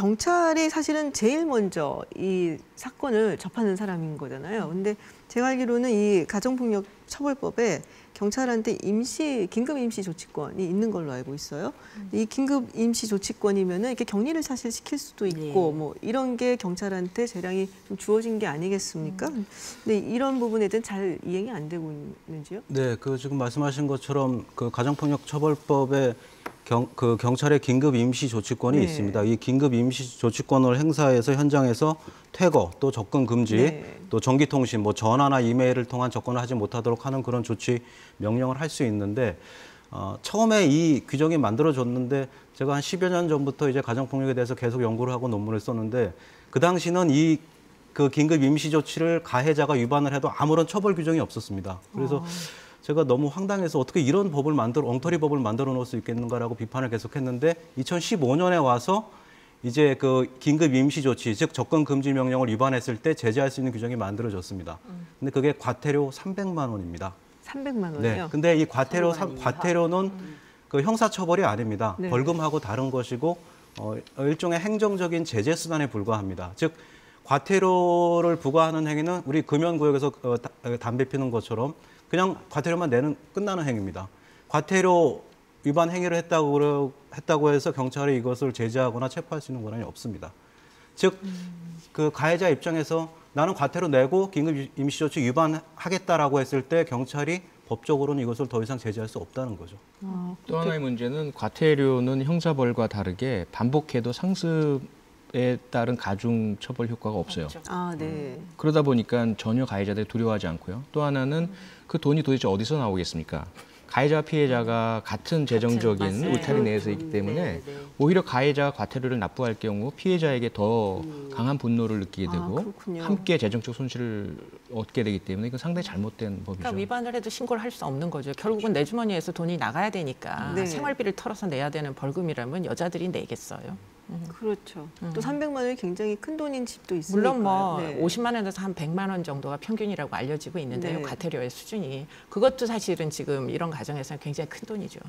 경찰이 사실은 제일 먼저 이 사건을 접하는 사람인 거잖아요. 근데 제가 알기로는 이 가정폭력 처벌법에 경찰한테 긴급 임시 조치권이 있는 걸로 알고 있어요. 이 긴급 임시 조치권이면은 이렇게 격리를 사실 시킬 수도 있고 뭐 이런 게 경찰한테 재량이 좀 주어진 게 아니겠습니까? 근데 이런 부분에 대한 잘 이행이 안 되고 있는지요? 네, 그 지금 말씀하신 것처럼 그 가정폭력 처벌법에 경찰의 긴급 임시 조치권이 있습니다. 이 긴급 임시 조치권을 행사해서 현장에서 퇴거, 또 접근 금지, 또 전기통신, 뭐 전화나 이메일을 통한 접근을 하지 못하도록 하는 그런 조치 명령을 할 수 있는데 처음에 이 규정이 만들어졌는데 제가 한 10여 년 전부터 이제 가정폭력에 대해서 계속 연구를 하고 논문을 썼는데 그 당시는 그 긴급 임시 조치를 가해자가 위반을 해도 아무런 처벌 규정이 없었습니다. 그래서 제가 너무 황당해서 어떻게 이런 법을 엉터리 법을 만들어 놓을 수 있겠는가라고 비판을 계속했는데 2015년에 와서 이제 그 긴급 임시 조치, 즉 접근 금지 명령을 위반했을 때 제재할 수 있는 규정이 만들어졌습니다. 근데 그게 과태료 300만 원입니다. 300만 원이요? 네. 근데 이 과태료는 그 형사처벌이 아닙니다. 벌금하고 다른 것이고 일종의 행정적인 제재 수단에 불과합니다. 즉 과태료를 부과하는 행위는 우리 금연구역에서 담배 피는 것처럼 그냥 과태료만 내는 끝나는 행위입니다. 과태료 위반 행위를 했다고 해서 경찰이 이것을 제재하거나 체포할 수 있는 권한이 없습니다. 즉, 그 가해자 입장에서 나는 과태료 내고 긴급 임시조치 위반하겠다라고 했을 때 경찰이 법적으로는 이것을 더 이상 제재할 수 없다는 거죠. 또 하나의 문제는 과태료는 형사벌과 다르게 반복해도 상습에 따른 가중 처벌 효과가 없어요. 그러다 보니까 전혀 가해자들이 두려워하지 않고요. 또 하나는 그 돈이 도대체 어디서 나오겠습니까? 가해자와 피해자가 같은 재정적인 울타리 내에서 있기 때문에 오히려 가해자가 과태료를 납부할 경우 피해자에게 더 강한 분노를 느끼게 되고 함께 재정적 손실을 얻게 되기 때문에 이건 상당히 잘못된 법이죠. 그러니까 위반을 해도 신고를 할 수 없는 거죠. 결국은 내 주머니에서 돈이 나가야 되니까 생활비를 털어서 내야 되는 벌금이라면 여자들이 내겠어요. 그렇죠. 또 300만 원이 굉장히 큰 돈인 집도 있으니까. 물론 뭐 50만 원에서 한 100만 원 정도가 평균이라고 알려지고 있는데요. 과태료의 수준이. 그것도 사실은 지금 이런 가정에서는 굉장히 큰 돈이죠.